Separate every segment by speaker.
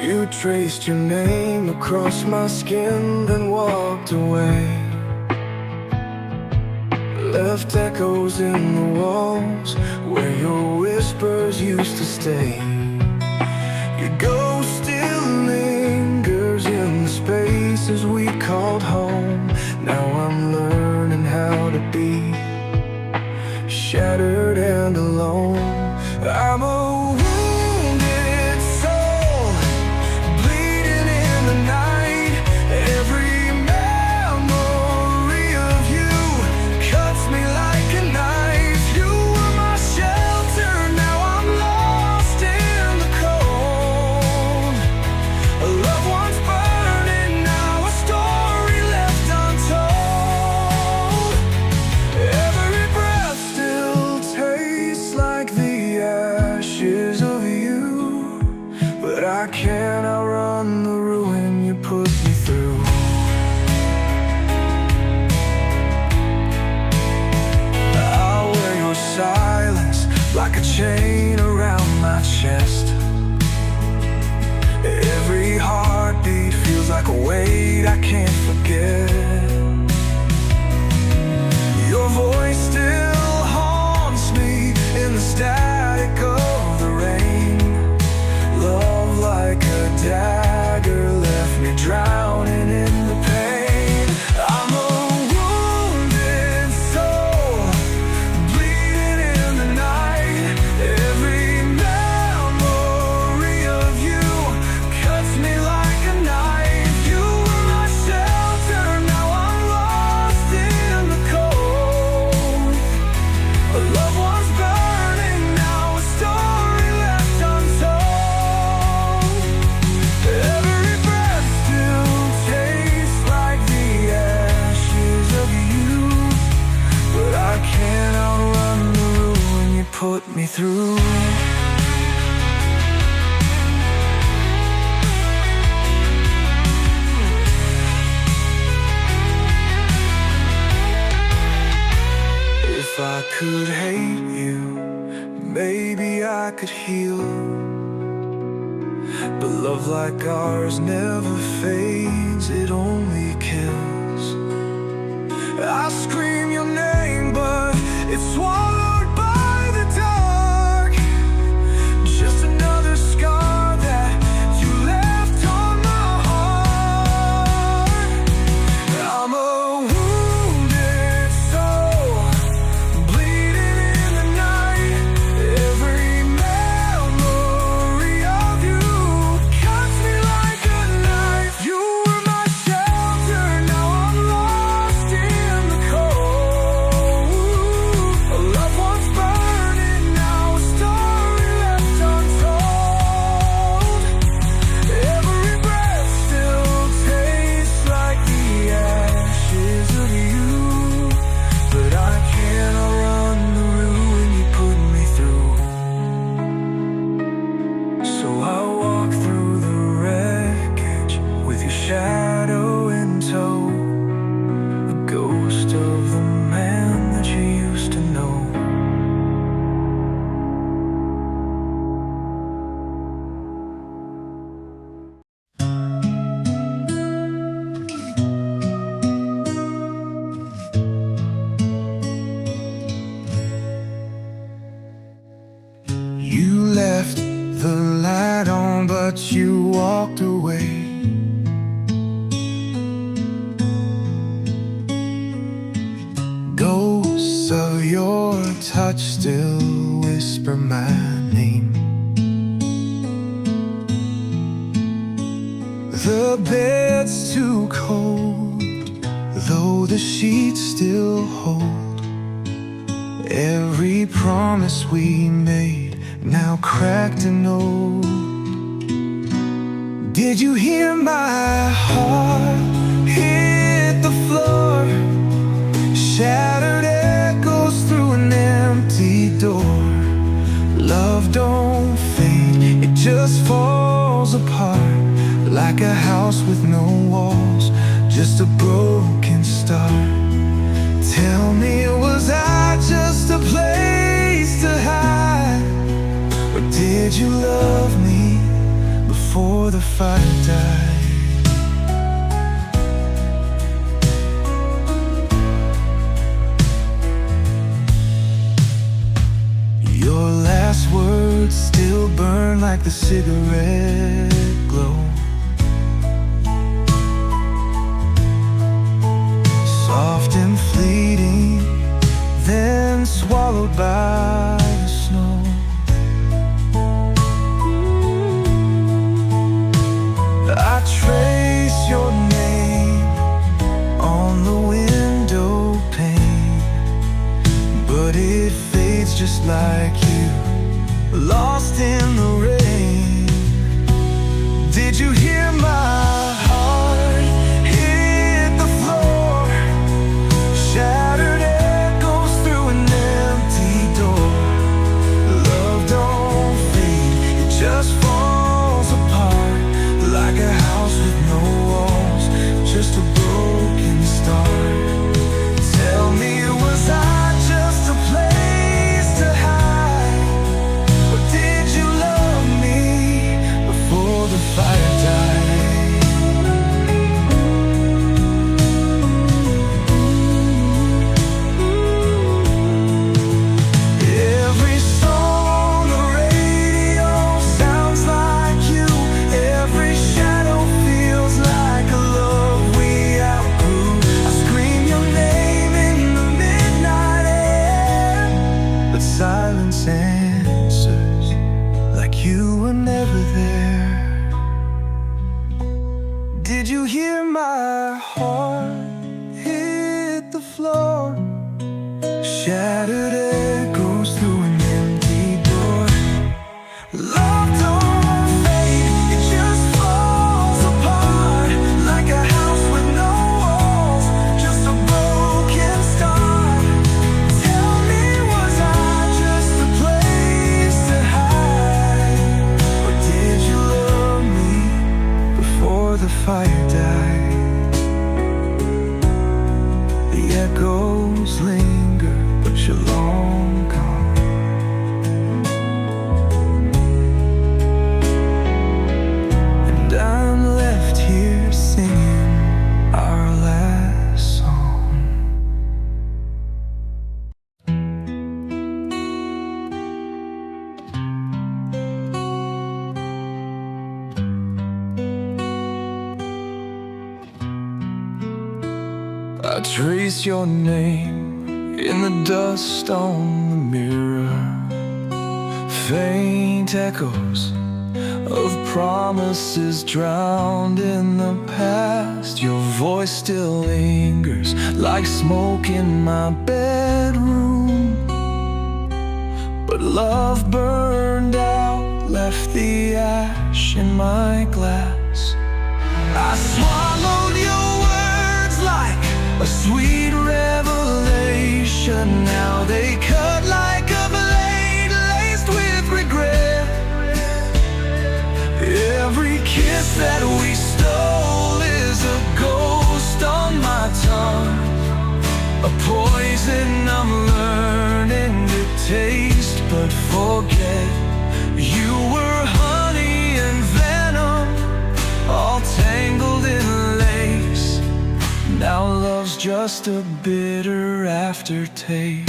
Speaker 1: You traced your name across my skin, then walked away. Left echoes in the walls where your whispers used to stay. Your ghost still lingers in the spaces we called home. Now I'm learning how to be shattered and alone. I'm a wounded soul, bleeding in the night. Every memory of you cuts me like a knife. You were my shelter, now I'm lost in the cold. A loved one's burning, now a story left untold. Every breath still tastes like the ashes of you, but I can't outrun the ruin you put me through. I'll wear your silence like a chain around my chest. Every heartbeat feels like a weight I can't forget. Your voice still haunts me in the static of the rain. Love like a dagger left me drowning in the pain. I'm a wounded soul, bleeding in the night. Every memory of you cuts me like a knife. You were my shelter, now I'm lost in the cold. A loved one's burning, now a story left untold. Every breath still tastes like the ashes of you, but I can't outrun the ruin you put me through. If I could hate you, maybe I could heal. But love like ours never fades, it only kills. I scream your name, but it's swallowed by the dark. Just another scar that you left on my heart. I'm a wounded soul, bleeding in the night. Every memory of you cuts me like a knife. You were my shelter, now I'm lost in the cold. A loved one's burning, now a story left untold. Every breath still tastes like the ashes of you, but I can't outrun the ruin you put me through. So I walk through the wreckage with your shadow in tow, a ghost of the man that you used to know. You left the light on, but you walked away. Ghosts of your touch still whisper my name. The bed's too cold, though the sheets still hold. Every promise we made, now cracked and old. Did you hear my heart hit the floor? Shattered echoes through an empty door. Love don't fade, it just falls apart, like a house with no walls, just a broken start. Tell me, was I just a place to hide? Or did you love me before the fire died. Your last words still burn like the cigarette glow. Soft and fleeting, then swallowed by the snow. I trace your name on the window pane, but it fades just like you, lost in the rain. Did you hear my heart hit the floor? Shattered echoes through an empty door. Love don't fade, it just falls apart, like a house with no walls, just a broken start. Tell me, was I just a place to hide? Or did you love me before the fire died? Every song on the radio sounds like you. Every shadow feels like a love we outgrew. I scream your name in the midnight air, but silence answers like you were never there. Did you hear my heart hit the floor? Shattered echoes through an empty door. Love don't fade, it just falls apart, like a house with no walls, just a broken start. Tell me, was I just a place to hide? Or did you love me before the fire died? The echoes linger, but you're long gone. And I'm left here singing our last song. I trace your name in the dust on the mirror, faint echoes of promises drowned in the past. Your voice still lingers like smoke in my bedroom, but love burned out, left the ash in my glass. I swallowed your words like a sweet revelation. Now they cut like a blade laced with regret. Every kiss that we stole is a ghost on my tongue, a poison I'm learning to taste but forget. You were honey and venom, all tangled in lace. Now love's just a bitter aftertaste.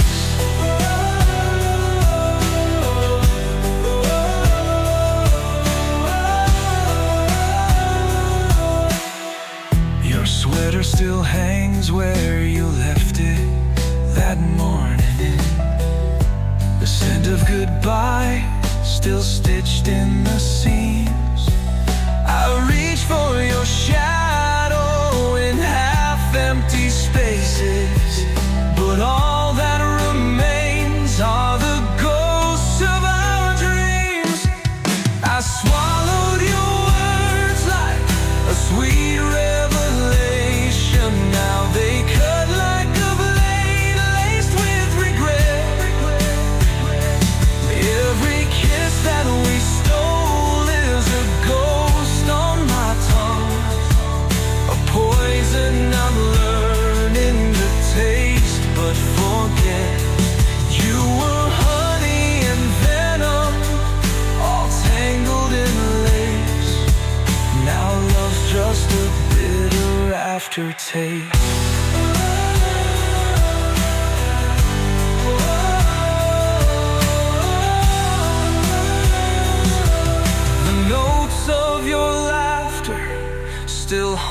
Speaker 1: Your sweater still hangs where you left it that morning. The scent of goodbye still stitched in the seams. I reach for your shadow in half-empty spaces, but all that remains are the ghosts of our dreams. I swallowed your words like a sweet revelation. Now they cut like a blade laced with regret. Every kiss that we stole is a ghost on my tongue,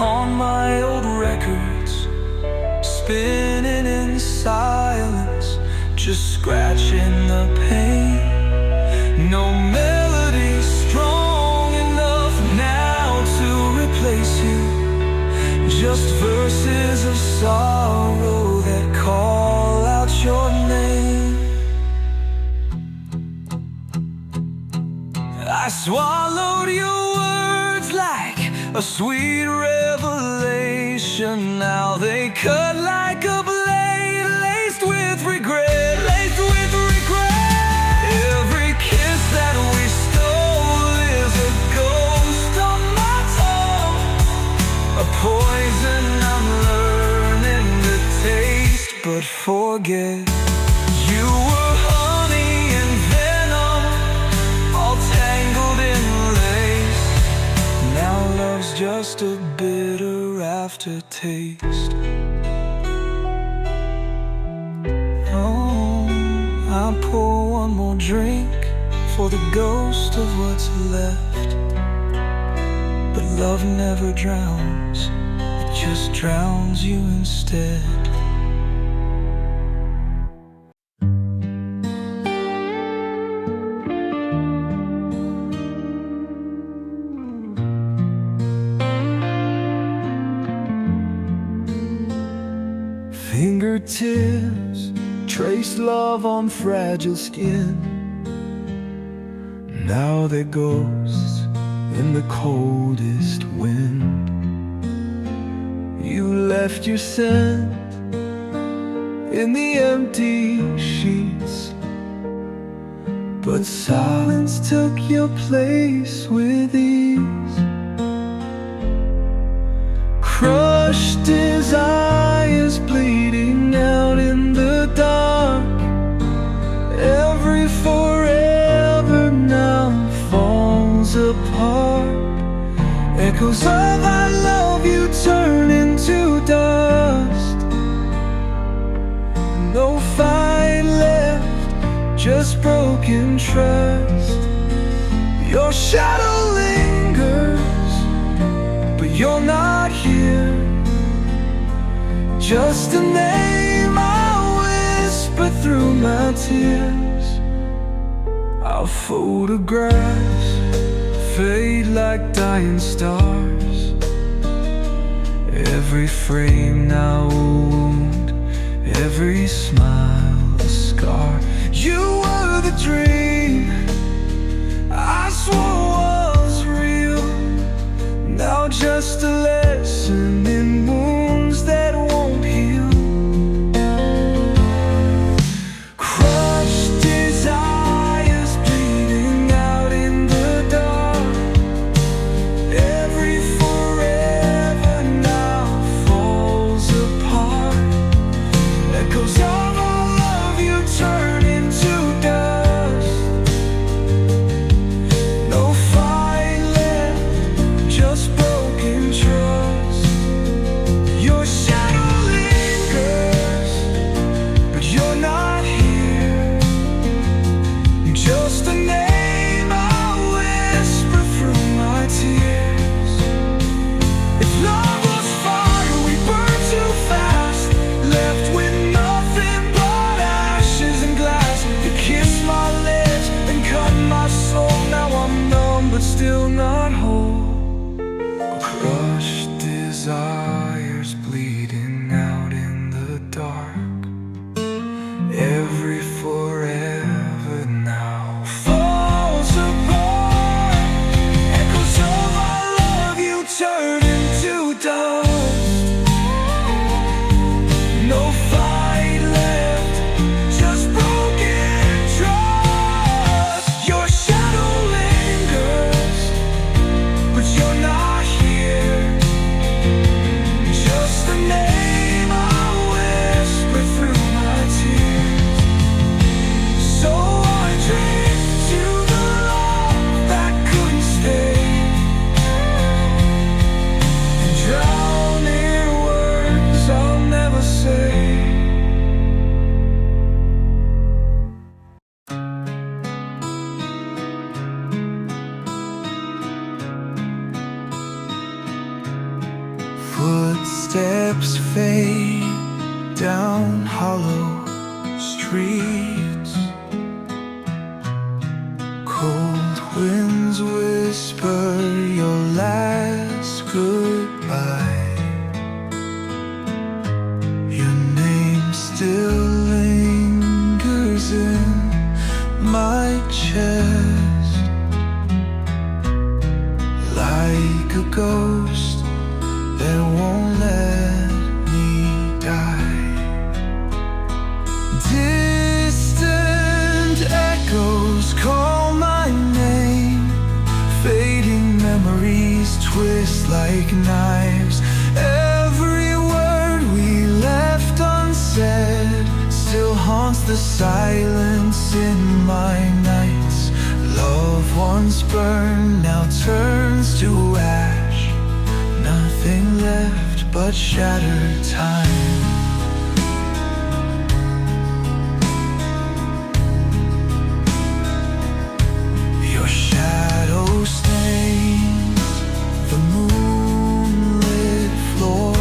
Speaker 1: on my old records, spinning in silence, just scratching the pain. No melody strong enough now to replace you, just verses of sorrow that call out your name. I swallowed your words like a sweet revelation. Now they cut like a blade, laced with regret, laced with regret. Every kiss that we stole is a ghost on my tongue, a poison I'm learning to taste but forget. You were honey and venom, all tangled in lace. Now love's just a bitter aftertaste. Oh, I pour one more drink for the ghost of what's left. But love never drowns, it just drowns you instead. Fingertips trace love on fragile skin. Now they're ghosts in the coldest wind. You left your scent in the empty sheets, but silence took your place with ease. Crushed desires bleeding out in the dark. Every forever now falls apart. Echoes of I love you turn into dust. No fight left, just broken trust. Your shadow lingers, but you're not here. Just a name I whisper through my tears. Our photographs fade like dying stars. Every frame now a wound, every smile a scar. You were the dream I swore was real, now just a lesson in wounds that won't heal. Crushed desires bleeding out in the dark. Every forever now falls apart. Echoes of our love you turn into footsteps fade down hollow streets. Cold winds whisper your last goodbye. Your name still lingers in my chest, like a ghost that won't let me die. Distant echoes call my name, fading memories twist like knives. Every word we left unsaid still haunts the silence in my nights. Love once burned now turns to ash, nothing left but shattered time. Your shadow stains the moonlit floor,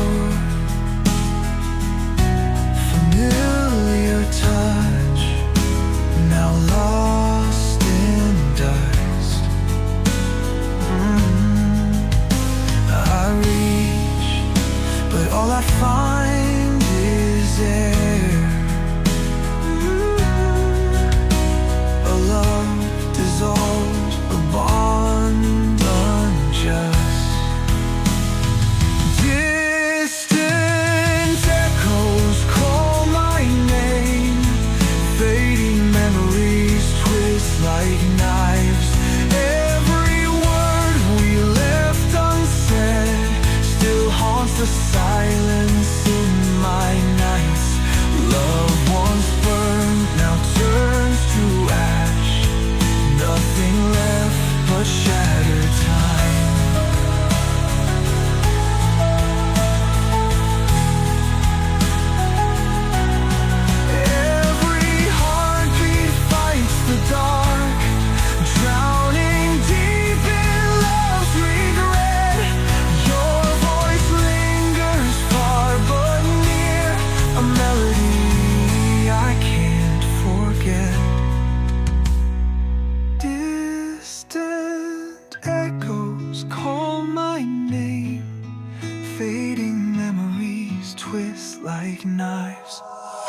Speaker 1: familiar touch now lost in dust. I reach, but all I find is air. A love dissolved, a bond unjust. Distant echoes call my name, fading memories twist like knives. Every word we left unsaid still haunts the silence in my nights. Love once burned now turns to ash, nothing left but shattered time. Every heartbeat fights the dark, drowning deep in love's regret. Your voice lingers far but near, a melody I can't forget. Distant echoes call my name, fading memories twist like knives.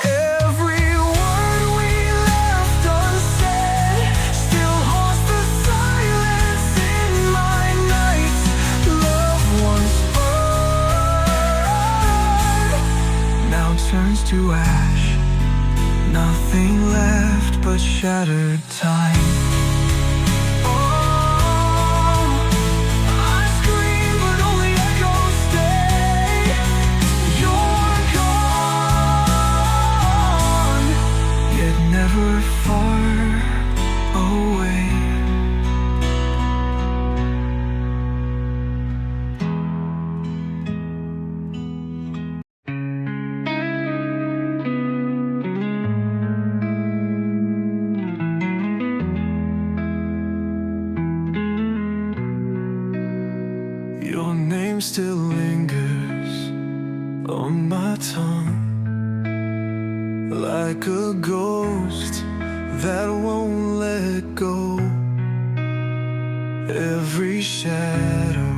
Speaker 1: Every word we left unsaid still haunts the silence in my nights. Love once burned now turns to ash, nothing left but shattered time. I scream, but only echoes stay. You're gone, yet never far away. Your name still lingers on my tongue, like a ghost that won't let go. Every shadow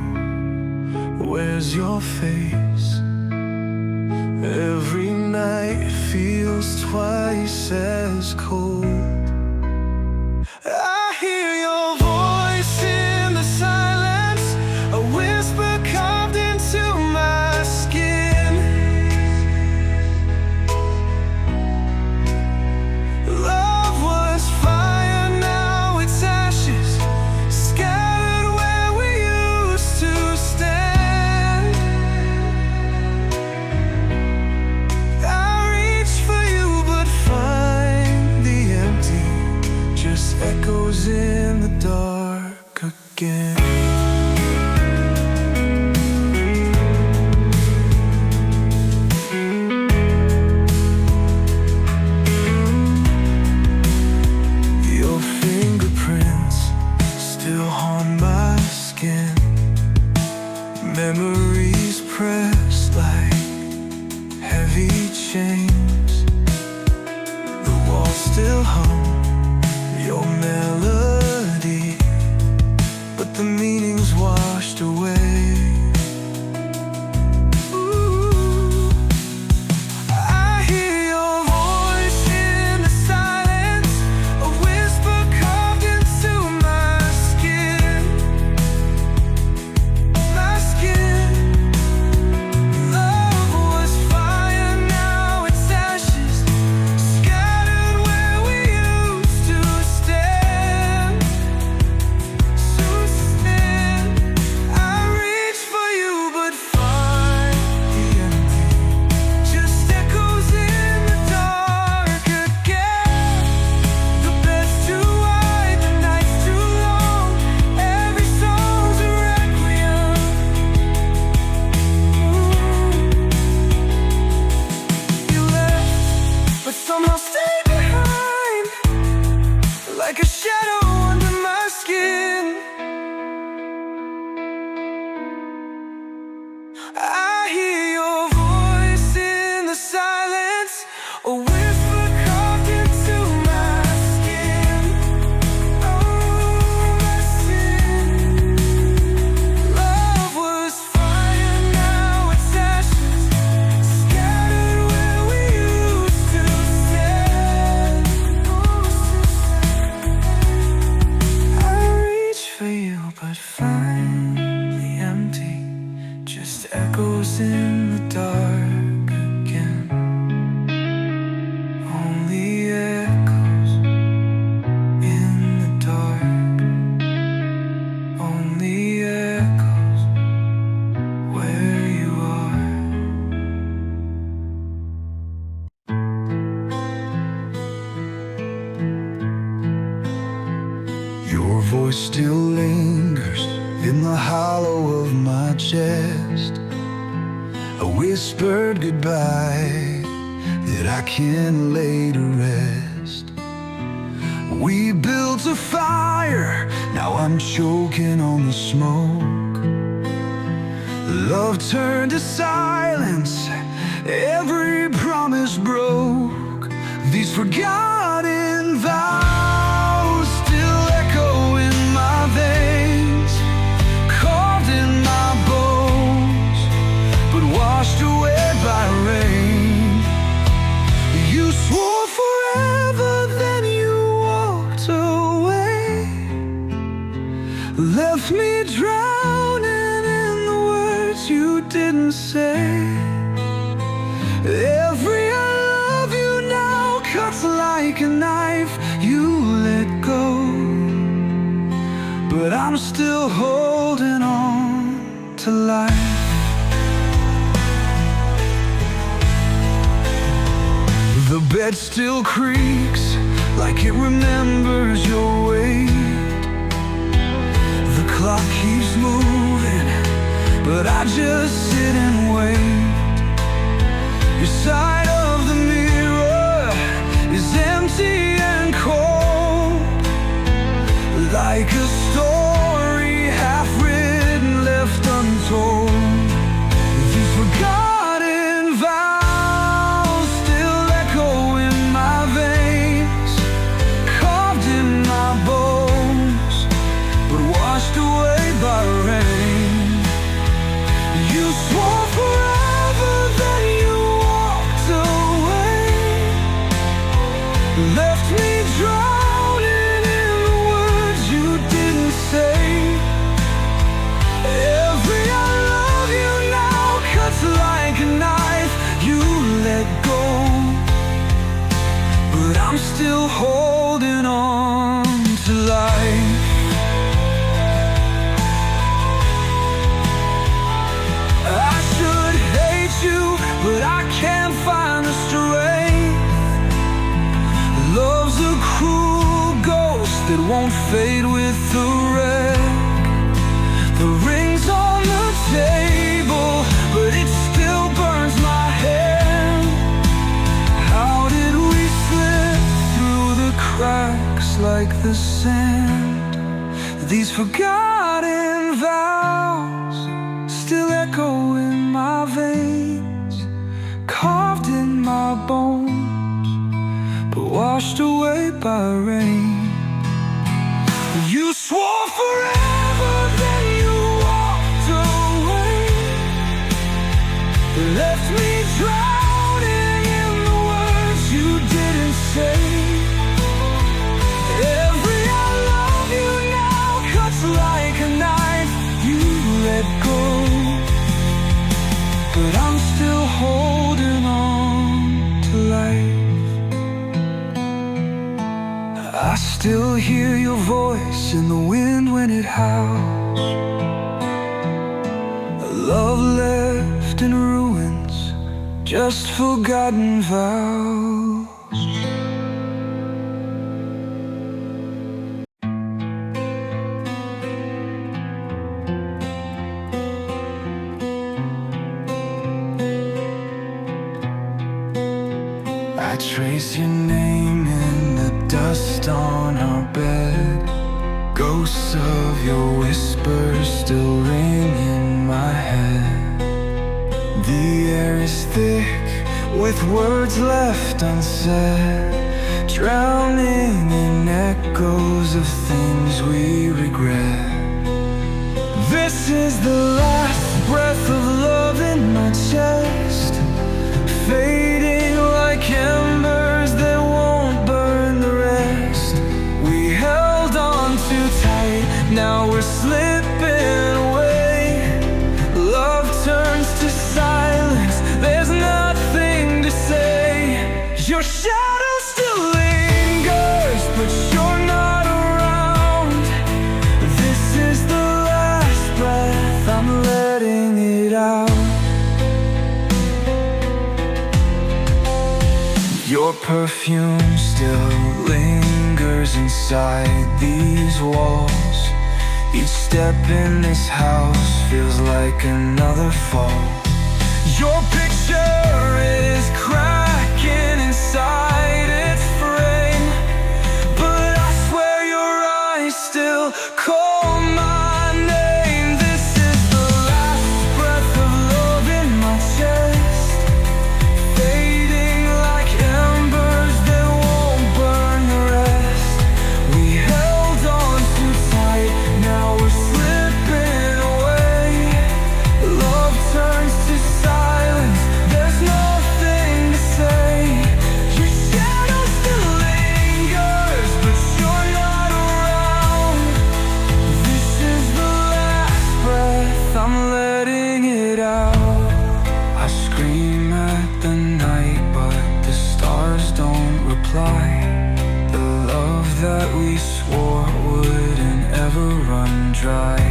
Speaker 1: wears your face, every night feels twice as cold. I hear your voice in the silence, a whisper carved into my skin. Love was fire, now it's ashes, scattered where we used to stand. I reach for you but find the empty, just echoes in the dark again. Your fingerprints still haunt my skin, memories pressed like like a shadow under my skin. I hear your voice in the silence, a whisper carved into my skin. Oh, my sin. Love was fire, now it's ashes, scattered where we used to stand. I reach for you but find the empty, just echoes in the dark again. Only echoes in the dark. Only echoes where you are. Your voice still lingers in the hollow of my chest, a whispered goodbye that I can lay to rest. We built a fire, now I'm choking on the smoke. Love turned to silence, every promise broke. These forgotten vows still echo in my veins, carved in my bones, but washed away by rain. You swore forever, then you walked away, left me drowning in the words you didn't say. Every I love you now cuts like a knife. You let go, but I'm still holding on to life. The bed still creaks like it remembers your weight. The clock keeps moving, but I just sit and wait. Your side of the mirror is empty and cold, like a story half written, left untold. These forgotten vows still echo in my veins, carved in my bones, but washed away by rain. You swore forever, then you walked away, left me drowning in the words you didn't say. Every I love you now cuts like a knife. You let go, but I'm still holding on to life. I should hate you, but I can't find the strength. Love's a cruel ghost that won't fade with the wreck. The ring's on the table, but it still burns my hand. How did we slip through the cracks like the sand? These forgotten vows still echo in my veins, carved in my bones, but washed away by rain. You swore forever, then you walked away, left me drowning in the words you didn't say. Every I love you now cuts like a knife. You let go, but I'm still holding on to life. I still hear your voice in the wind when it howls. A love left in ruins, just forgotten vows. I trace your name in the dust on our bed. ghosts of your whispers still ring in my head. The air is thick with words left unsaid, drowning in echoes of things we regret. This is the last breath of love in my chest, fading like embers that won't burn the rest. We held on too tight, now we're slipping away. Love turns to silence, there's nothing to say. Your shadow still lingers, but you're not around. This is the last breath, I'm letting it out. Your perfume still lingers inside these walls. Each step in this house feels like another fall. Your picture is cracking inside its frame, but I swear your eyes still call my name. This is the last breath of love in my chest, fading like embers that won't burn the rest. We held on too tight, now we're slipping away. Love turns to silence, there's nothing to say. Your shadow still lingers, but you're not around. This is the last breath, I'm letting it out. I scream at the night, but the stars don't reply. The love that we swore wouldn't ever run dry.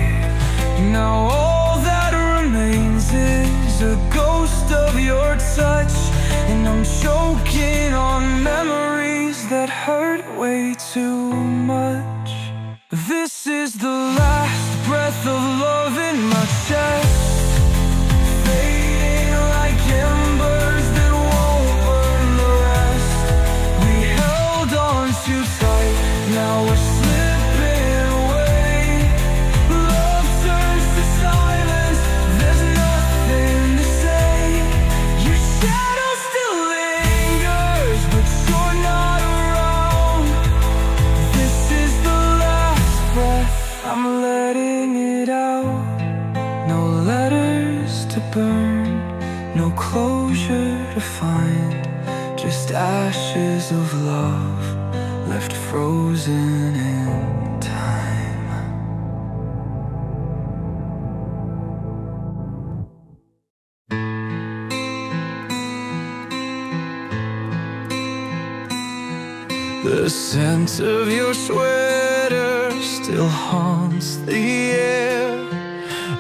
Speaker 1: Now all that remains is a ghost of your touch, and I'm choking on memories that hurt way too much. This is the last breath of love in my chest, fading like embers that won't burn the rest. We held on too tight, now we're slipping away. Love turns to silence, there's nothing to say. Your shadow still lingers, but you're not around. This is the last breath, I'm letting it out. No letters to burn, no closure to find, just ashes of love left frozen in time. The scent of your sweater still haunts the air,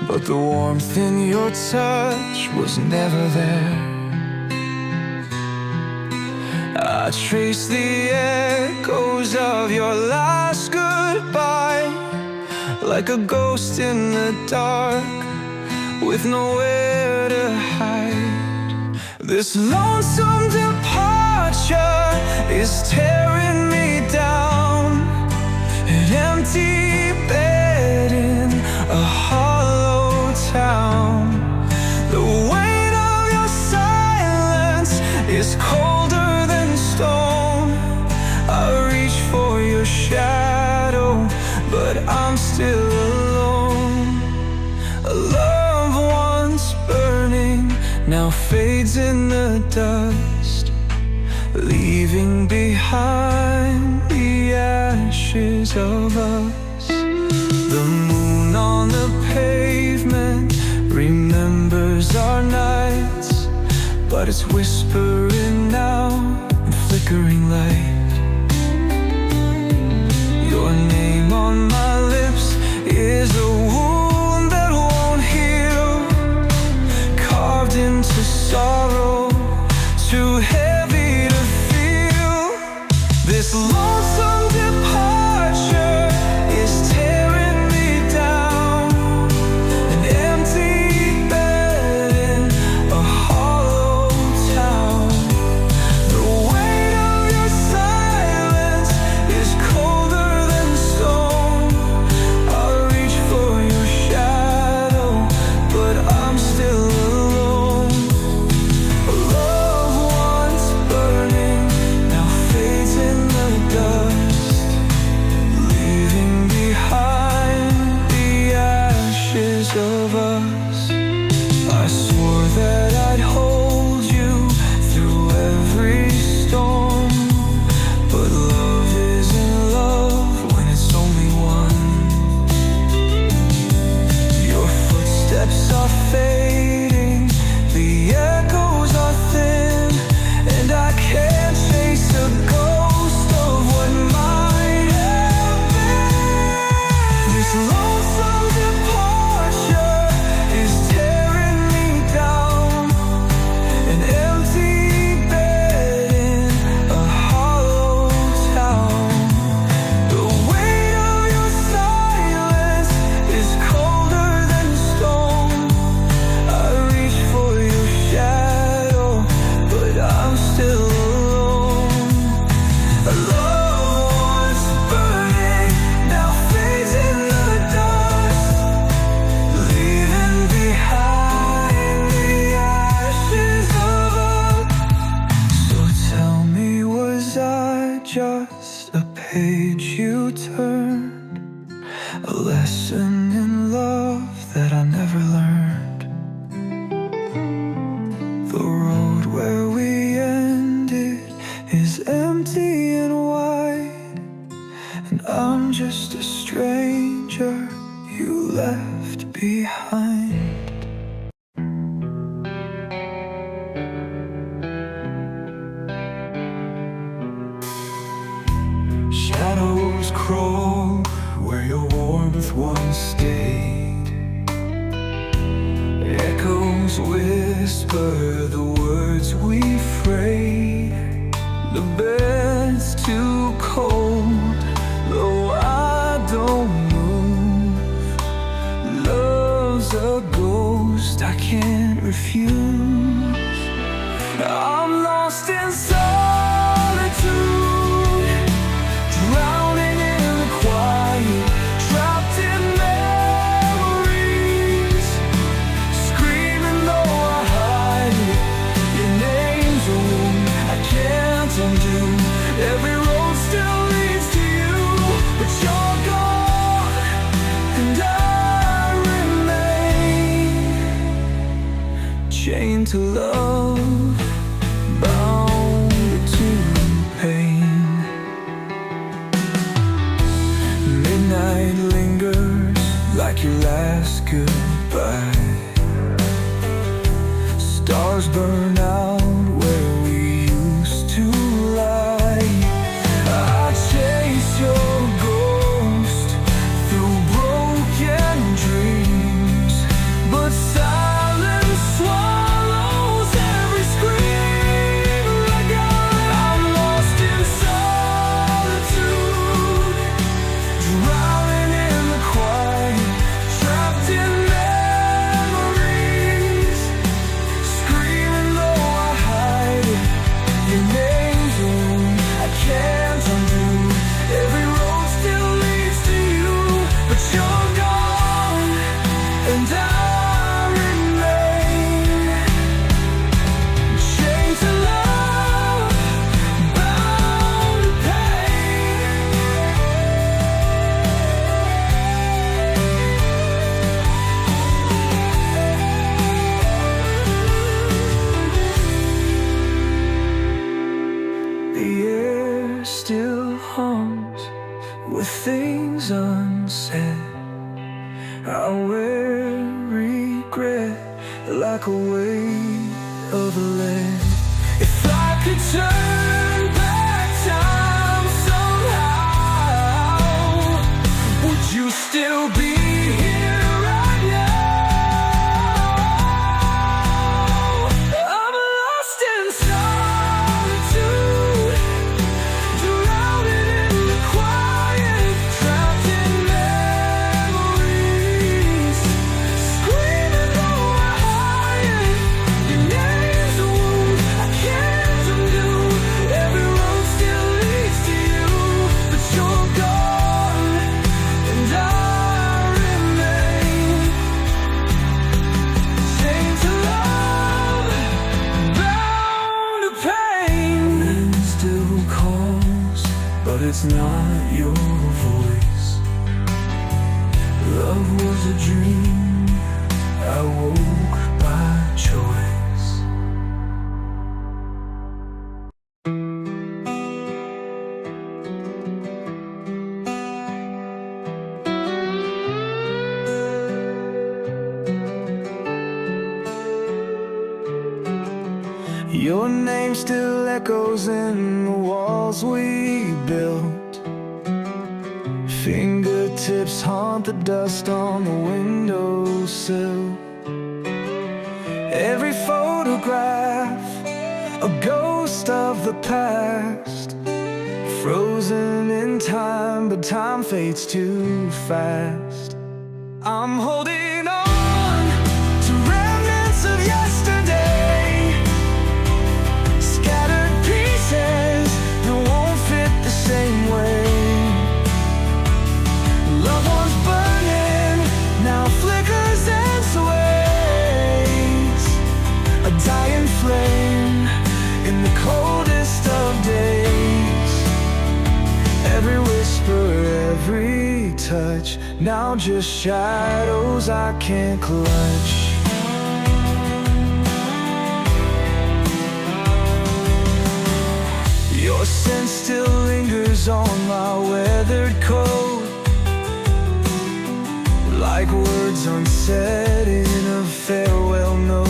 Speaker 1: but the warmth in your touch was never there. I trace the echoes of your last goodbye, like a ghost in the dark, with nowhere to hide. This lonesome departure is tearing me down, an empty bed in a hollow town. The weight of your silence is colder than stone. I reach for your shadow, but I'm still alone. A love once burning now fades in the dust, leaving behind the ashes of us. The moon on the pavement remembers our nights, but it's whispering now in flickering light. Your name on my lips is a wound that won't heal, carved into sorrow, too heavy to feel. This lonesome departure is tearing me down, an empty bed in a hollow town. The weight of your silence a lesson in love that I never learned. The road where we ended is empty and wide, and I'm just a stranger you left behind. Shadows crawl where your warmth once stayed. Echoes whisper the words we frayed. The bed's too cold, though I don't move. Love's a ghost I can't refuse. I'm lost in solitude, drowning in the quiet, trapped in memories, screaming though I hide it. Your name's a wound I can't undo. Every road still leads to you, but you're gone and I remain chained to love, bound to pain. Midnight lingers like your last goodbye. Stars burn out where we used to lie. I chase your ghost through broken dreams, but silence swallows every scream I got. I'm lost in solitude, drowning in the quiet, trapped in memories, screaming though I hide it. Your name's a wound I can't undo. Every road still leads to you, but you're gone and I remain chained to love, bound to pain. The air still hums with things unsaid. I wear regret like a weight of lead. If I could turn back time somehow, would you still be here right now? I'm lost in solitude, drowning in the quiet, trapped in memories, screaming though I hide it. Your name's a wound I can't undo. Every road still leads to you, but you're gone and I remain chained to love, bound to pain. Wind still calls, but it's not your voice. Love was a dream I woke by choice. Your name still echoes in the walls we built. Fingertips haunt the dust on the windowsill. Every photograph, a ghost of the past, frozen in time, but time fades too fast. I'm holding on to remnants of yesterday, scattered pieces that won't fit the same way. Love was burning, now flickers and sways, a dying flame in the coldest of days. Every whisper, every touch, touch, now just shadows I can't clutch. Your scent still lingers on my weathered coat, like words unsaid in a farewell note.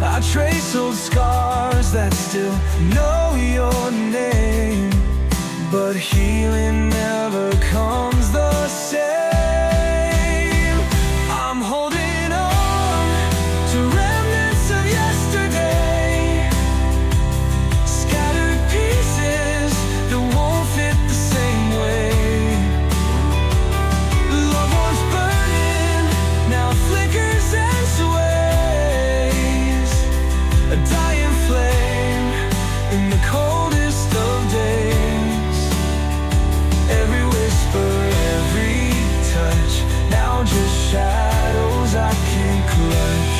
Speaker 1: I trace old scars that still know your name, but healing never comes the same. I'm holding on to remnants of yesterday, scattered pieces that won't fit the same way. Love once burning now flickers and sways, a dying flame in the coldest of days. Every whisper, every touch, now just shadows I can't clutch.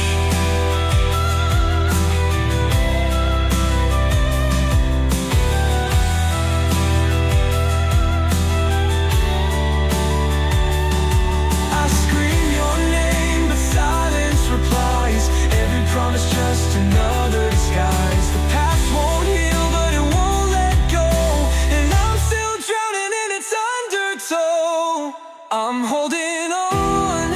Speaker 1: I scream your name, but silence replies. Every promise just another disguise. The past won't heal, but it won't let go, and I'm still drowning in its undertow. I'm holding on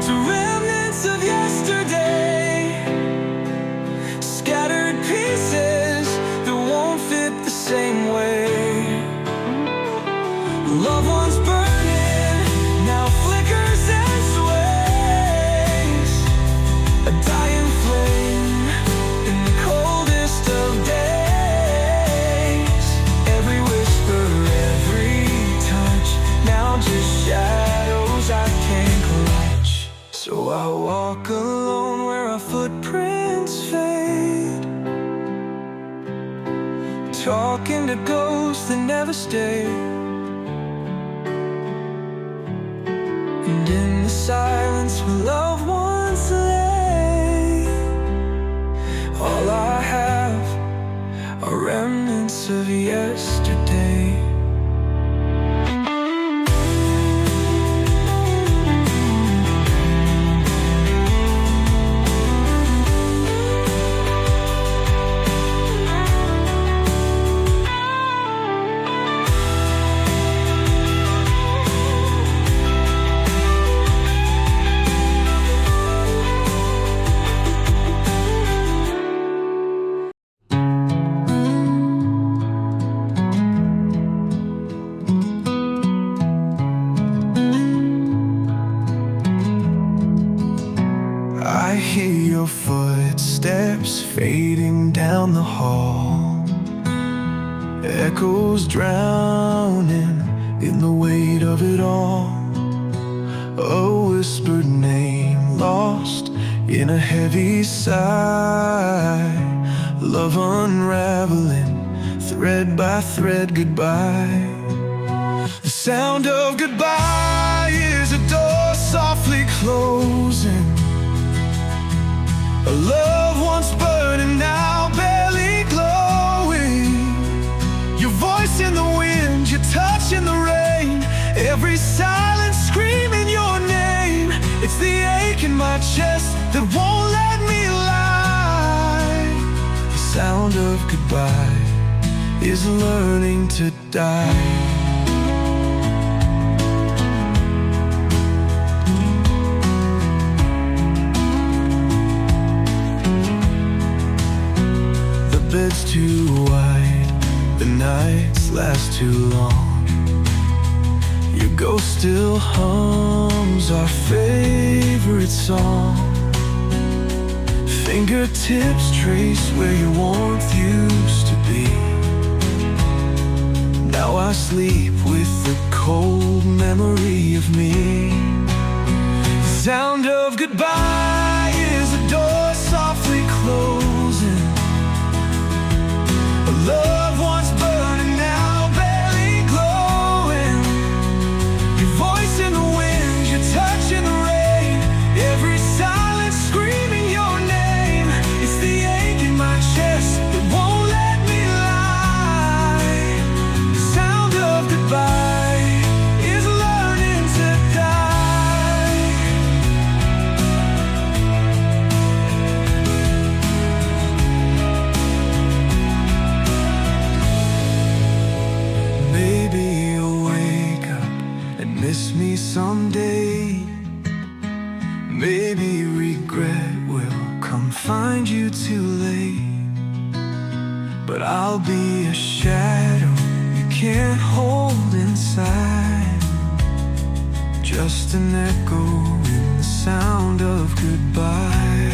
Speaker 1: to remnants of yesterday, scattered pieces that won't fit the same way. Love once burning now flickers and sways, a dying flame in the coldest of days. Every whisper, every touch, now just shadows I can't clutch. So I walk alone where our footprints fade, talking to ghosts that never stay. And in the silence where loved ones lay, all I have are remnants of yesterday. I hear your footsteps fading down the hall, echoes drowning in the weight of it all. A whispered name lost in a heavy sigh, love unraveling thread by thread. Goodbye. The sound of goodbye is a door softly closing, a love once burning now barely glowing. Your voice in the wind, your touch in the rain, every silence screaming your name. It's the ache in my chest that won't let me lie. The sound of goodbye is learning to die. The bed's too wide, the nights last too long. Your ghost still hums our favorite song. Fingertips trace where your warmth used to be. Now I sleep with the cold memory of me. The sound of goodbye is a door softly closing, a love once burning now barely glowing. Your voice in the wind, your touch in the rain, every silence screaming your name. It's the ache in my chest that won't let me lie. The sound of goodbye someday. Maybe regret will come find you too late, but I'll be a shadow you can't hold inside, just an echo in the sound of goodbye.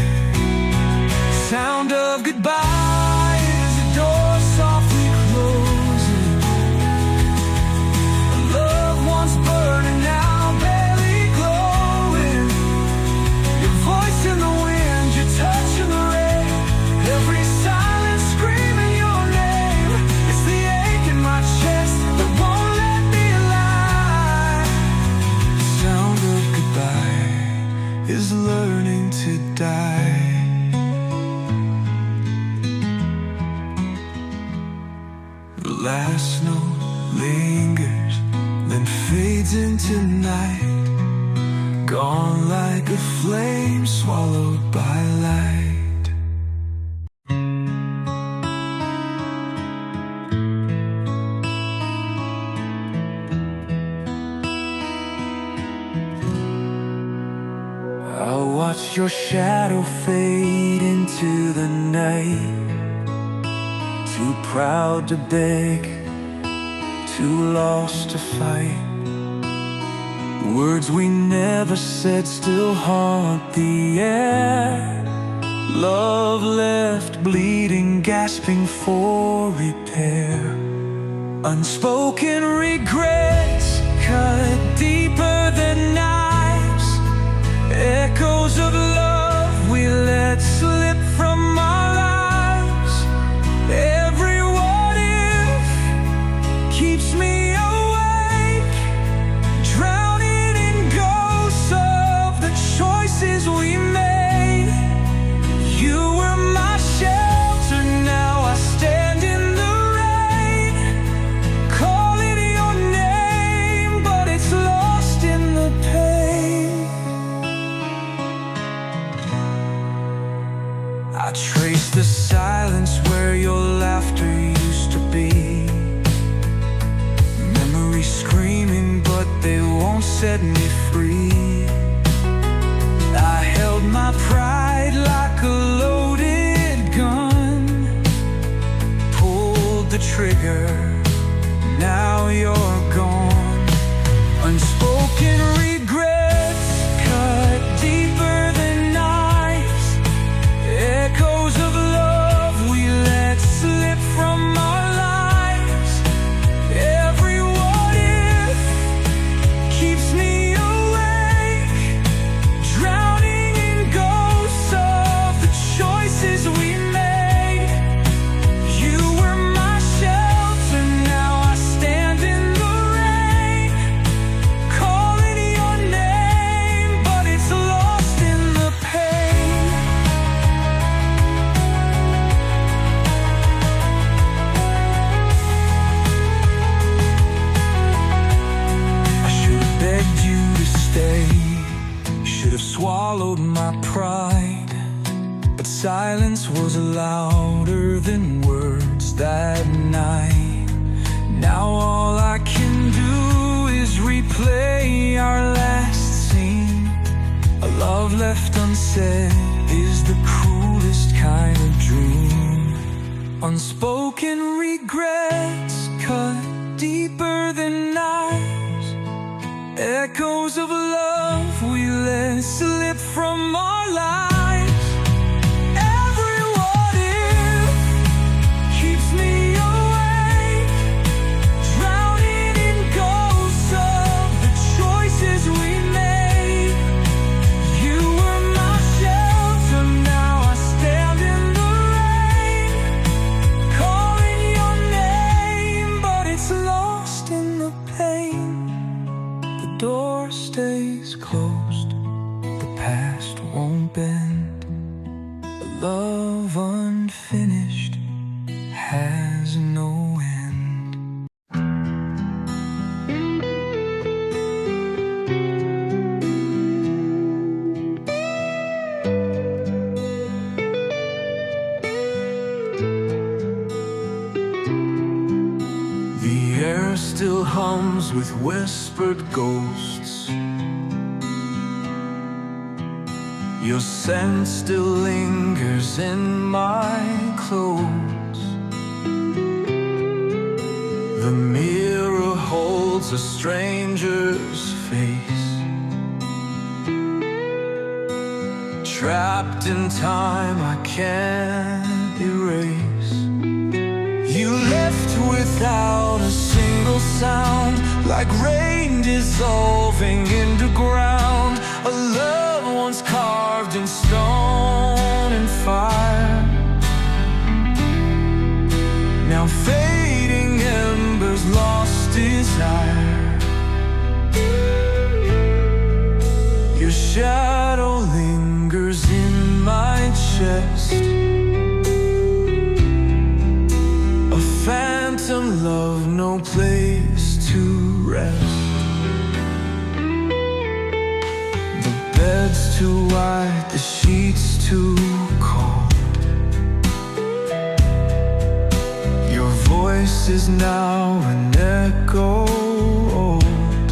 Speaker 1: Sound of goodbye is a door softly closing, a loved one's burning now, barely glowing. Your voice in the wind, your touch in the rain, every silence screaming your name. It's the ache in my chest that won't let me lie. Sound of goodbye is learning to die. The last note lingers, then fades into night, gone like a flame swallowed by light. I'll watch your shadow fade into the night, too proud to beg, too lost to fight. Words we never said still haunt the air. Love left bleeding, gasping for repair. Unspoken regrets cut deeper than knives. Echoes of love we let slip from our lives. Every what if keeps me awake, drowning in ghosts of the choices we made. You were my shelter, now I stand in the rain, calling your name, but it's lost in the pain. I trace the silence where your laughter used to be. Memories screaming, but they won't set me free. I held my pride like a loaded gun, pulled the trigger, now you're gone. Unspoken regrets cut deeper than knives. Echoes of love we let slip from our lives. Every what if keeps me awake, drowning in ghosts of the choices we made. You were my shelter, now I stand in the rain, calling your name, but it's lost in the pain. I should have begged you to stay, should have swallowed my pride, but silence was louder than words that night. Now all I can do is replay our last scene. A love left unsaid is the cruelest kind of dream. Unspoken regrets cut deeper than knives. Echoes of love we let slip from our lives. Every what if keeps me awake, drowning in ghosts of the choices we made. You were my shelter, now I stand in the rain, calling your name, but it's lost in the pain. The door stays closed, the past won't bend. A love unfinished has no end. The air still comes with whispered ghosts. Your scent still lingers in my clothes. The mirror holds a stranger's face, trapped in time I can't erase. You left without a single sound, like rain dissolving into ground. A love once carved in stone and fire, now fading embers, lost desire. Your shadow lingers in my chest, a phantom love, no place to rest. The bed's too wide, the sheets too cold. Your voice is now an echo old.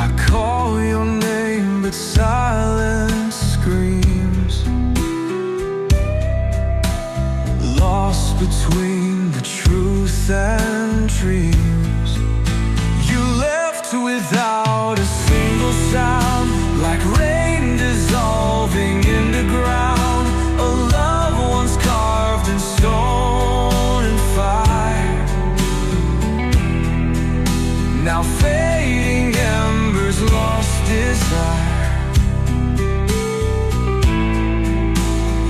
Speaker 1: I call your name, but silence screams, lost between the truth and dreams. You left without a single sound, like rain dissolving into ground. A love once carved in stone and fire, now fading embers, lost desire.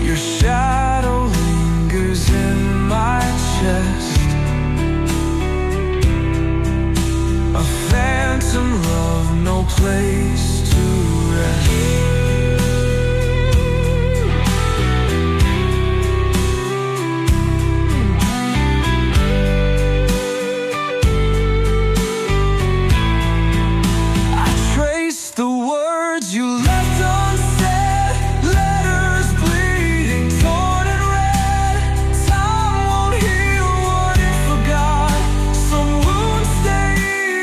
Speaker 1: Your shadow lingers in my chest, a phantom love, no place to rest. I trace the words you left unsaid, letters bleeding, torn and red. Time won't heal what it forgot. Some wounds stay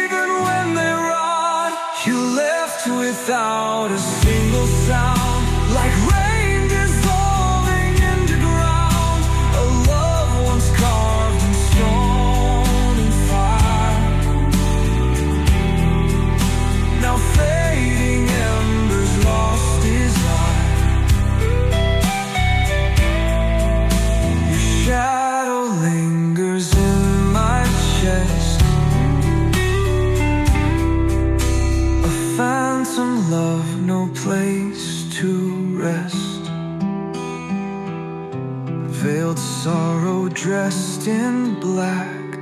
Speaker 1: even when they rot. You left without a single sound, like rain dissolving into ground. A love once carved in stone and fire, now fading embers, lost desire. Your shadow lingers in my chest, a phantom love, no place to rest. Veiled sorrow dressed in black,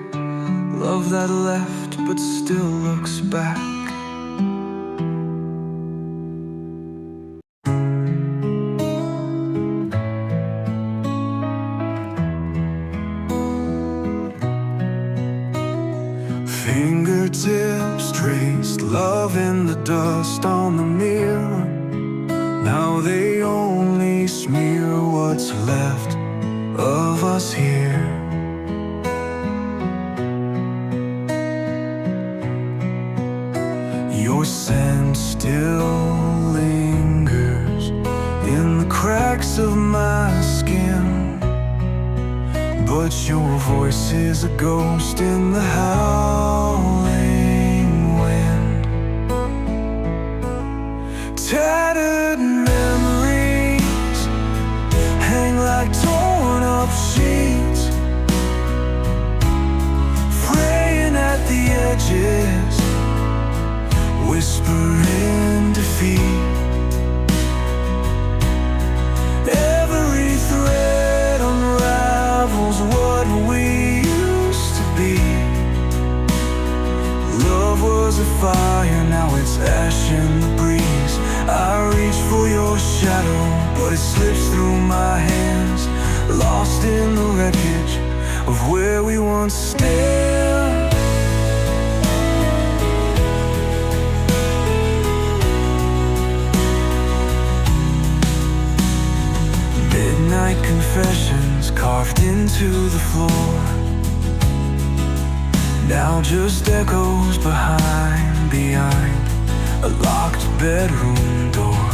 Speaker 1: love that left but still looks back. Fingertips traced love in the dust on the mirror. Now they only smear what's left of us here. Your scent still lingers in the cracks of my skin, but your voice is a ghost in the howling wind. Tattered memories hang like torn up sheets, fraying at the edges, whispering defeat. Every thread unravels what we used to be. Love was a fire, now it's ash in the breeze. I reach for your shadow, but it slips through my hands, lost in the wreckage of where we once stood. Midnight confessions carved into the floor. Now just echoes behind a locked bedroom door.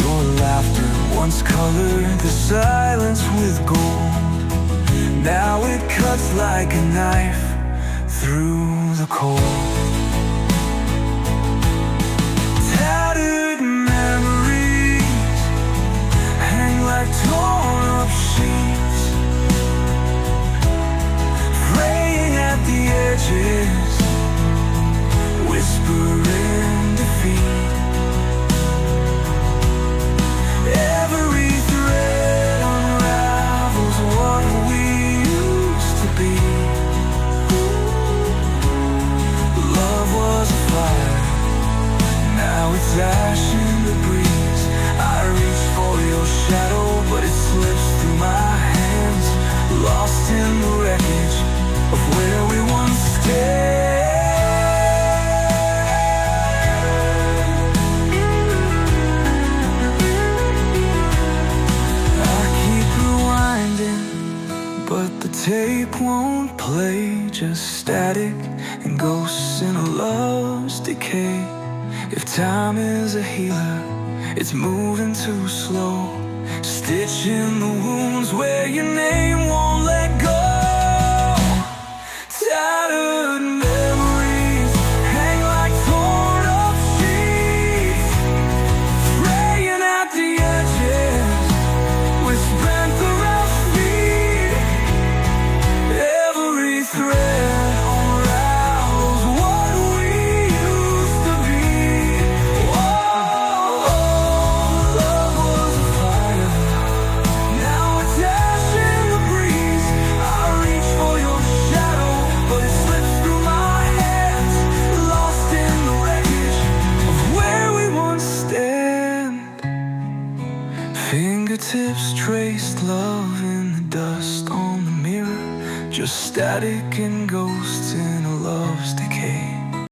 Speaker 1: Your laughter once colored the silence with gold. Now it cuts like a knife through the cold. Tattered memories hang like torn up sheets, fraying at the edges, whispering defeat. Every thread unravels what we used to be. Love was a fire, now it's ash in the breeze. I reach for your shadow, but it slips through my hands, lost in the wreckage of where we once stayed. I keep rewinding, but the tape won't play, just static and ghosts in a love's decay. If time is a healer, it's moving too slow, stitching the wounds where your name won't let go. Tattered memories hang like torn up sheets, fraying at the edges with spent around feet. Every thread unravels what we used to be. Whoa, love was a fire, now it's ash in the breeze. I reach for your shadow, but it slips through my hands, lost in the wreckage of where we once stand. Fingertips traced love in the dust on the mirror, just static and ghosts in a love's decay.